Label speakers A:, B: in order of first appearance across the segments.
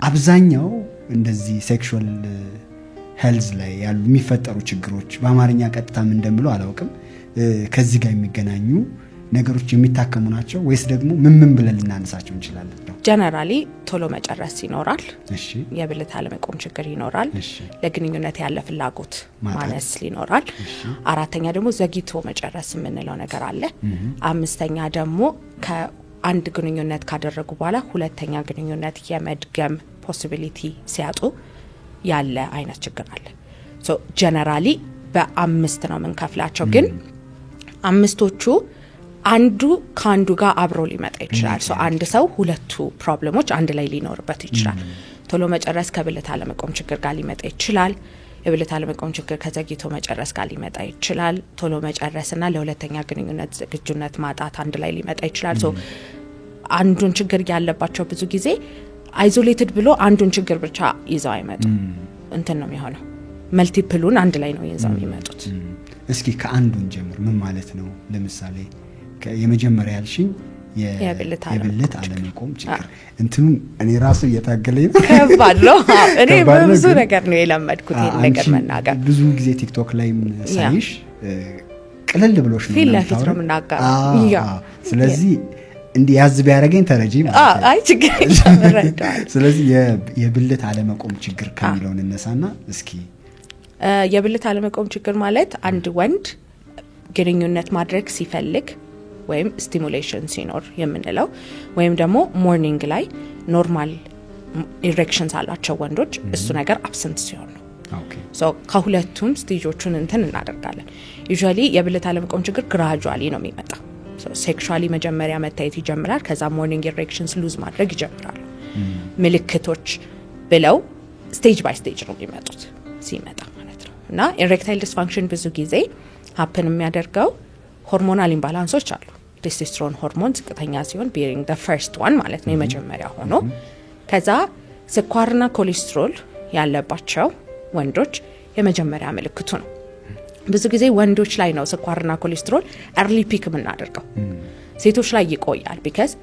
A: አብዛኛው እንደዚህ ሴክሹዋል ሄልዝ ላይ ያሉ የሚፈጠሩ ችግሮች በአማርኛ ቀጥታም እንደምለው አላውቅም ከዚህ ጋር የሚገናኙ ነገሮች የሚታከሙ ናቸው ወይስ ደግሞ ምን ብለን ልናነሳቸው እንችላለን?
B: ጀነራሊ ቶሎ መጨረስ ይኖራል።
A: እሺ
B: የብልት አለመቆም ችግር ይኖራል። ለግንኙነት ያለ ፍላጎት ማነስ ይኖራል። አራተኛ ደግሞ ዘግይቶ መጨረስ የምንለው ነገር አለ። አምስተኛ ደግሞ ከአንድ ግንኙነት ካደረጉ በኋላ ሁለተኛ ግንኙነት የመድገም ፖሲቢሊቲ ሲያጡ ያለ አይነት ችግር አለ። ሶ ጀነራሊ በአምስት ነው የምንከፍላቸው ግን አምስቶቹ አንዱ ካንዱ ጋር አብሮ ሊመጣ ይችላል። ሶ አንድ ሰው ሁለቱ ፕሮብሌሞች አንድ ላይ ሊኖርበት ይችላል። ቶሎ መጨረስ ከብልት አለመቆም ችግር ጋር ሊመጣ ይችላል። የብልት አለመቆም ችግር ከዘግይቶ መጨረስ ጋር ሊመጣ ይችላል። ቶሎ መጨረስና ለሁለተኛ ግንኙነት ዝግጁነት ማጣት አንድ ላይ ሊመጣ ይችላል። ሶ አንዱን ችግር ያለባቸው ብዙ ጊዜ አይዞሌትድ ብሎ አንዱን ችግር ብቻ ይዘው አይመጡም። እንትን ነው የሚሆነው መልቲፕሉን አንድ ላይ ነው ይዘው የሚመጡት።
A: እስኪ ከአንዱን ጀምር። ምን ማለት ነው? ለምሳሌ የመጀመሪያ ያልሽኝ የብልት አለመቆም ችግር እንትኑ እኔ ራሱ እየታገለኝ ነው።
B: ከባድ ነው። እኔ ብዙ ነገር ነው የለመድኩት ይሄን ነገር መናገር።
A: ብዙ ጊዜ ቲክቶክ ላይ ሳይሽ ቅልል ብሎሽ ነው
B: ፊት ነው የምናገረው።
A: ስለዚህ እንዲህ ያዝ ቢያደርገኝ ተረጂ ማለት ነው።
B: አይ ችግር የለም።
A: ስለዚህ የብልት አለመቆም ችግር ከሚለው እንነሳና እስኪ
B: የብልት አለመቆም ችግር ማለት አንድ ወንድ ግንኙነት ማድረግ ሲፈልግ ወይም ስቲሙሌሽን ሲኖር የምንለው ወይም ደግሞ ሞርኒንግ ላይ ኖርማል ኢሬክሽንስ አላቸው ወንዶች እሱ ነገር አብሰንት ሲሆን ነው። ሶ ከሁለቱም ስቴጆቹን እንትን እናደርጋለን። ዩዥዋሊ የብልት አለመቆም ችግር ግራጁዋሊ ነው የሚመጣው። ሶ ሴክሹዋሊ መጀመሪያ መታየት ይጀምራል። ከዛ ሞርኒንግ ኢሬክሽንስ ሉዝ ማድረግ ይጀምራሉ። ምልክቶች ብለው ስቴጅ ባይ ስቴጅ ነው የሚመጡት ሲመጣ ማለት ነው። እና ኢሬክታይል ዲስፋንክሽን ብዙ ጊዜ ሀፕን የሚያደርገው ሆርሞናል ኢምባላንሶች አሉ። ቴስቶስትሮን ሆርሞን ዝቅተኛ ሲሆን ቢሪንግ the first one ማለት ነው የመጀመሪያ ሆኖ ከዛ ስኳርና ኮሌስትሮል ያለባቸው ወንዶች የመጀመሪያ ምልክቱ ነው። ብዙ ጊዜ ወንዶች ላይ ነው ስኳርና ኮሌስትሮል early peak የምናደርገው። ሴቶች ላይ ይቆያል because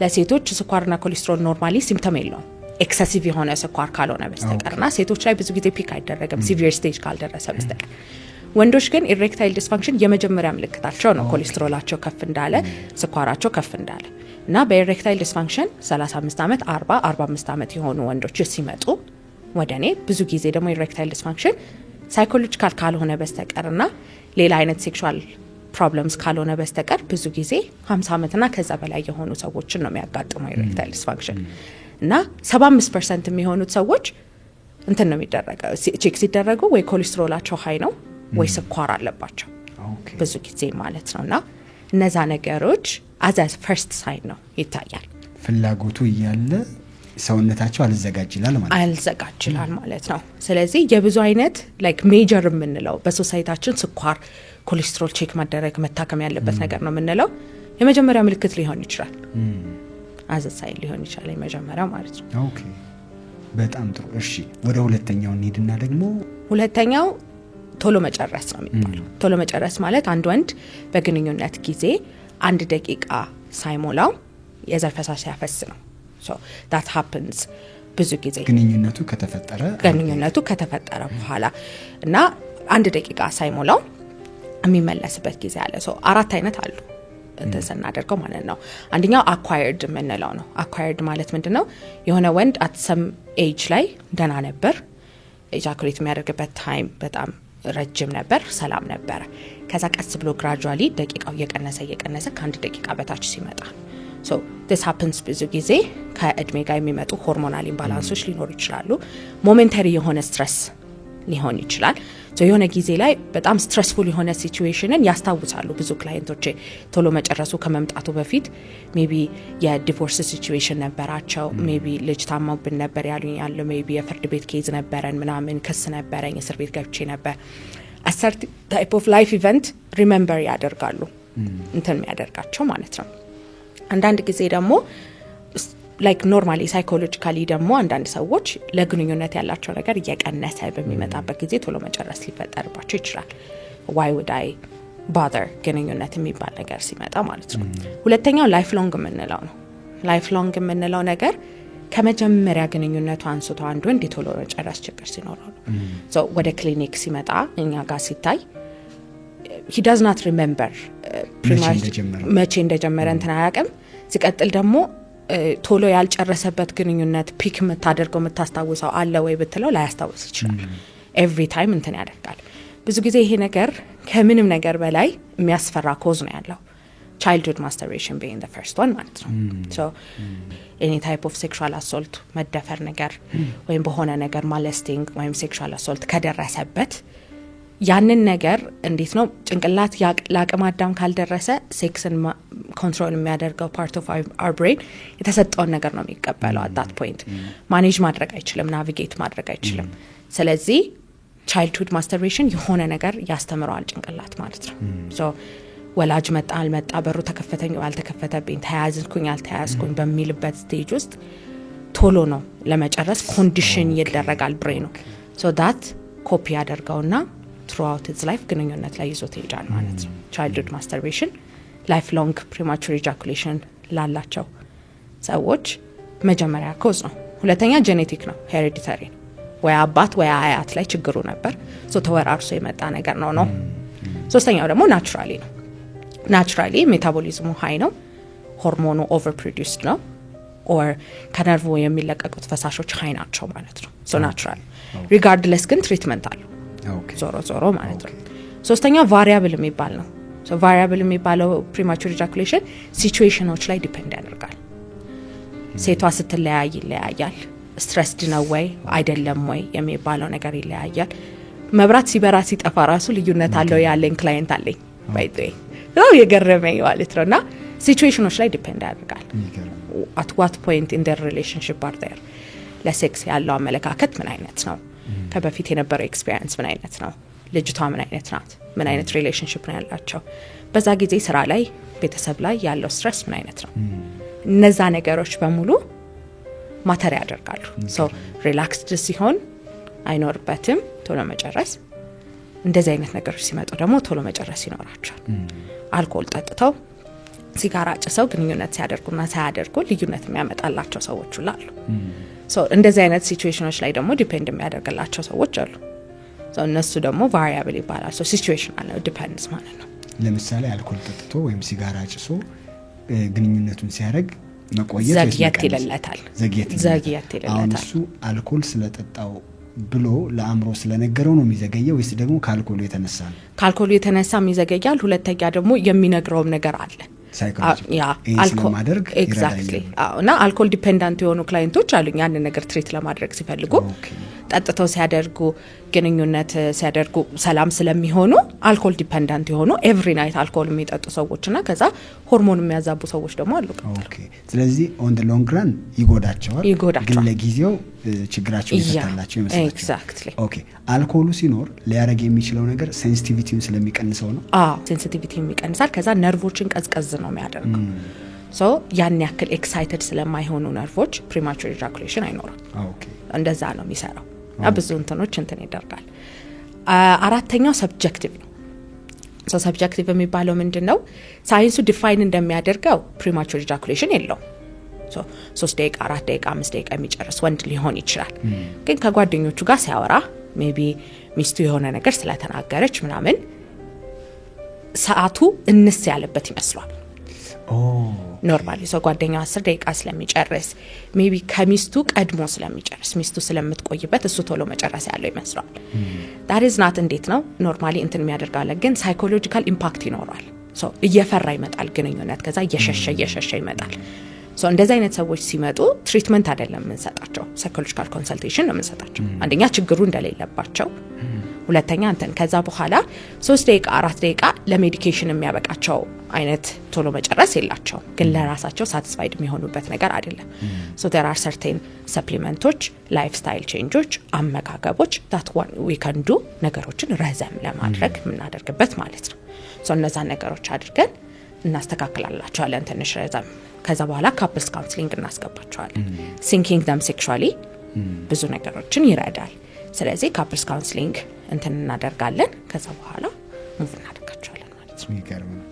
B: ለሴቶች ስኳርና ኮሌስትሮል ኖርማሊ ሲምፕተም የለውም ኤክሰሲቭ የሆነ ስኳር ካልሆነ በስተቀርና ሴቶች ላይ ብዙ ጊዜ ፒክ አይደረግም ሲቪር ስቴጅ ካልደረሰ በስተቀር። ወንዶች ግን ኢሬክታይል ዲስፋንክሽን የመጀመሪያ ምልክታቸው ነው ኮሌስትሮላቸው ከፍ እንዳለ ስኳራቸው ከፍ እንዳለ እና በኢሬክታይል ዲስፋንክሽን 35 ዓመት 45 ዓመት የሆኑ ወንዶች ሲመጡ ወደኔ ብዙ ጊዜ ደግሞ ኢሬክታይል ዲስፋንክሽን ሳይኮሎጂካል ካልሆነ በስተቀርና ሌላ አይነት ሴክሹዋል ፕሮብለምስ ካልሆነ በስተቀር ብዙ ጊዜ 50 ዓመትና ከዛ በላይ የሆኑ ሰዎችን ነው የሚያጋጥመው ኢሬክታይል ዲስፋንክሽን እና 75% የሚሆኑት ሰዎች እንትን ነው የሚደረገው ቼክ ሲደረጉ ወይ ኮሌስትሮላቸው ሃይ ነው ወይ ስኳር አለባቸው ብዙ ጊዜ ማለት ነውና እነዛ ነገሮች as a first sign ነው ይታያል።
A: ፍላጎቱ እያለ ሰውነታቸው አልዘጋጅላል
B: ማለት ነው። ስለዚህ የብዙ አይነት ላይክ ሜጀር የምንለው በሶሳይታችን ስኳር ኮሌስትሮል ቼክ ማድረግ መታከም ያለበት ነገር ነው የምንለው የመጀመሪያ ምልክት ሊሆን ይችላል። as a sign ሊሆን ይችላል የመጀመሪያው ማለት ነው።
A: ኦኬ በጣም ጥሩ። እሺ ወደ ሁለተኛው እንሂድና ደግሞ
B: ሁለተኛው ቶሎ መጨረስ ነው የሚባለው። ቶሎ መጨረስ ማለት አንድ ወንድ በግንኙነት ጊዜ 1 ደቂቃ ሳይሞላው የዘር ፈሳሽ ያፈስ ነው። so that happens ብዙ ጊዜ ግንኙነቱ ከተፈጠረ በኋላ እና 1 ደቂቃ ሳይሞላው የሚመለስበት ጊዜ አለ። so 4 አይነት አሉ ተሰናደርገው ማለት ነው። አንደኛው acquired የምንለው ነው። acquired ማለት ምንድነው? የሆነ ወንድ at some age ላይ ደና ነበር ejaculate የሚያደርግበት ታይም በጣም ረጅም ነበር ሰላም ነበር ከዛ ቀስ ብሎ ግራጁዋሊ ደቂቃው እየቀነሰ ከ1 ደቂቃ በታች ሲመጣ so this happens ብዙ ጊዜ ከእድሜ ጋር የሚመጡ ሆርሞናል ኢምባላንሶች ሊኖሩ ይችላሉ። ሞሜንታሪ የሆነ ስትረስ ሊሆን ይችላል። so የሆነ ጊዜ ላይ በጣም ስትረስፉል የሆነ ሲቹዌሽንን ያስታውሳሉ ብዙ ክላይንቶቼ ቶሎ መጨረሱ ከመምጣቱ በፊት ሜቢ የዲቮርስ ሲቹዌሽን ነበራቸው ሜቢ ልጅ ታማብን ነበር ያሉ ሜቢ የፍርድ ቤት ኬዝ ነበረን ምናምን ክስ ነበረኝ እስር ቤት ገብቼ ነበር a certain type of life event remember ያደርጋሉ እንትን የሚያደርጋቸው ማለት ነው። አንዳንድ ጊዜ ደግሞ like normally psychologically ደግሞ አንዳንድ ሰዎች ለግንኙነት ያላቸው ነገር እየቀነሰ በሚመጣበት ጊዜ ቶሎ መጨረስ ሊፈጠርባቸው ይችላል። why would I bother ግንኙነት የሚባል ነገር ሲመጣ ማለት ነው። ሁለተኛው ላይፍ ሎንግ የምንለው ነው። ላይፍ ሎንግ የምንለው ነገር ከመጀመሪያ ግንኙነቱ አንስቶ አንድ ወንድ የቶሎ መጨረስ ችግር ሲኖረው ነው ወደ ክሊኒክ ሲመጣ እኛ ጋር ሲታይ he does not remember መቼ እንደጀመረ እንትን አያውቅም። ሲቀጥል ደግሞ ቶሎ ያልጨረሰበት ግንኙነት ፒክ የምታደርገው የምታስታውሰው አለ ወይ ብትለው ላያስታውስ ይችላል። ኤቭሪ ታይም እንትን ያደርጋል። ብዙ ጊዜ ይሄ ነገር ከምንም ነገር በላይ የሚያስፈራ ኮዝ ነው ያለው childhood masturbation being the first one ማለት ነው። so any type of sexual assault መደፈር ነገር ወይም በሆነ ነገር molesting ወይም sexual assault ከደረሰበት ያንን ነገር እንዴት ነው ጭንቅላት ለአቅመ አዳም ካልደረሰ ሴክስን ኮንትሮል የሚያደርገው part of our brain የተሰጠውን ነገር ነው የሚቀበለው at that point ማኔጅ ማድረግ አይችልም ናቪጌት ማድረግ አይችልም። ስለዚህ childhood masturbation የሆነ ነገር ያስተምረዋል ጭንቅላት ማለት ነው። so ወላጅ መጣ አልመጣ በሩ ተከፈተኝ አልተከፈተብኝ ተያዝኩኝ አልተያዝኩኝ በሚልበት ስቴጅ ውስጥ ቶሎ ነው ለመጨረስ ኮንዲሽን ይደረጋል ብሬኑ so that ኮፒ ያደርገውና throughout its life ግንኙነት ላይ ይዞት ይሄዳል ማለት ነው። childhood masturbation lifelong premature ejaculation ላላቸው ሰዎች መጀመሪያ ኮዝ ነው። ሁለተኛ ጄኔቲክ ነው hereditary ወይ አባት ወይ አያት ላይ ችግሩ ነበር so ተወራርሶ የመጣ ነገር ነው። ሶስተኛው ደግሞ naturally ነው። naturally ሜታቦሊዝሙ ሃይ ነው ሆርሞኑ overproduced ነው or ከነርቭ የሚለቀቁት ፈሳሾች ሃይ ናቸው ማለት ነው so natural regardless ግን ትሪትመንት አለው ዞሮ ማለት ነው። ሶስተኛው ቫሪያብል የሚባል ነው so variable የሚባለው premature ejaculation ሲቹዌሽኖች ላይ ዲፔንድ ያደርጋል። ሴቷ ስትለያይ ይለያያል። ስትሬስድ ነው ወይ አይደለም ወይ የሚባለው ነገር ይለያያል። መብራት ሲበራ ሲጠፋ ራሱ ልዩነት አለው ያለኝ ክላይንት አለኝ by the way ነው የገረመኝ ማለት ነውና ሲቹዌሽኖች ላይ ዲፔንድ ያደርጋል at what point in their relationship are there ለሴክስ ያለው አመለካከት ምን አይነት ነው ከበፊት የነበረው ኤክስፒሪየንስ ምን አይነት ነው ልጅቷ ምን አይነት ናት ምን አይነት ሪሌሽንሺፕ ነው ያላቸው በዛ ጊዜ ስራ ላይ ቤተሰብ ላይ ያለው ስትሬስ ምን አይነት ነው እነዛ ነገሮች በሙሉ ማተር ያደርጋሉ so ሪላክስድ ሲሆን አይኖርበትም ቶሎ መጨረስ እንደዚህ አይነት ነገሮች ሲመጡ ደግሞ ቶሎ መጨረስ ይኖራቸዋል። አልኮል ጠጥተው ሲጋራ ጭሰው ግንኙነት ሲያደርጉና ሳያደርጉ ልዩነት የሚያመጣላቸው ሰዎች ሁሉ አሉ so እንደዚህ አይነት ሲቹዌሽኖች ላይ ደግሞ ዲፔንድ የሚያደርግላቸው ሰዎች አሉ so እነሱ ደግሞ ቫሪያብል ይባላል so ሲቹዌሽናል ነው ዲፔንድስ ማለት ነው።
A: ለምሳሌ አልኮል ጠጥቶ ወይም ሲጋራ ጭሶ ግንኙነቱን ሲያደርግ መቆየት
B: ዘግየት ይለለታል
A: አሁን እሱ አልኮል ስለጠጣው ብሎ ለአምሮ ስለነገረው ነው የሚዘገየው ወይስ ደግሞ ከአልኮሉ የተነሳ ነው?
B: ከአልኮሉ የተነሳ የሚዘገያል። ሁለተኛ ደግሞ የሚነግረውም ነገር አለ
A: አልኮል ማድረግ
B: ኤግዛክትሊ እና አልኮል ዲፔንዳንት የሆኑ ክላይንቶች አሉኝ ያን ነገር ትሪት ለማድረግ ሲፈልጉ ጠጥተው ሲያደርጉ ግንኙነት ሲያደርጉ ሰላም ስለሚሆኑ አልኮል ዲፔንዳንት የሆኑ ኤቭሪ ናይት አልኮል የሚጠጡ ሰዎችና ከዛ ሆርሞን የሚያዛቡ ሰዎች ደግሞ አሉ።
A: ስለዚህ ኦን ዘ ሎንግ ራን ይጎዳቸዋል ግን ለጊዜው ችግራቸው ይፈታላቸው ይመስላል።
B: ኤግዛክትሊ
A: አልኮሉ ሲኖር ሊያረግ የሚችለው ነገር ሴንሲቲቪቲውን ስለሚቀንሰው ነው።
B: ሴንሲቲቪቲ የሚቀንሳል። ከዛ ነርቮችን ቀዝቀዝ ነው የሚያደርገው so ያን ያክል ኤክሳይትድ ስለማይሆኑ ነርቮች premature ejaculation አይኖርም። እንደዛ ነው የሚሰራው ብዙ እንትኖች እንትን ይደርጋል። አራተኛው ሰብጀክቲቭ ነው so ሰብጀክቲቭ የሚባለው ምንድነው ሳይንሱ ዲፋይን እንደሚያደርገው premature ejaculation የለው so 3 ደቂቃ 4 ደቂቃ 5 ደቂቃ የሚጨርስ ወንድ ሊሆን ይችላል ግን ከጓደኞቹ ጋር ሲያወራ ሜቢ ሚስቱ የሆነ ነገር ስለተናገረች ምናምን ሰዓቱ እንስ ያለበት ይመስላል ኖርማሊ so ጓደኛው 10 ደቂቃ ስለሚጨርስ ሜቢ ከሚስቱ ቀድሞ ስለሚጨርስ ሚስቱ ስለምትቆይበት እሱ ቶሎ መጨረስ ያለው ይመስላል that is not እንዴት ነው ኖርማሊ እንትን የሚያደርጋለ ግን ሳይኮሎጂካል ኢምፓክት ይኖራል so እየፈራ ይመጣል ግንኙነት ከዛ እየሸሸ ይመጣል so እንደዚህ አይነት ሰዎች ሲመጡ ትሪትመንት አይደለም እንሰጣቸው ሳይኮሎጂካል ኮንሰልቴሽን ነው እንሰጣቸው አንደኛ ችግሩ እንደሌለባቸው ሁለተኛ እንትን ከዛ በኋላ 3 ደቂቃ 4 ደቂቃ ለሜዲኬሽን የሚያበቃቸው አይነት ቶሎ መጨረስ የላቸው ግን ለራሳቸው ሳቲስፋይድ የሚሆኑበት ነገር አይደለም so there are certain supplements lifestyle changes አመጋገቦች that one we can do ነገሮችን ረዘም ለማድረግ ምናደርግበት ማለት ነው so እነዛ ነገሮች አድርገን እናስተካክላላቸዋለን ትንሽ ረዘም ከዛ በኋላ couples counseling እናስገባቸዋለን thinking them sexually ብዙ ነገሮችን ይረዳል ስለዚህ couples counseling እንትን እናደርጋለን ከዛ በኋላ ሙቭ እናደርጋቸዋለን ማለት ነው።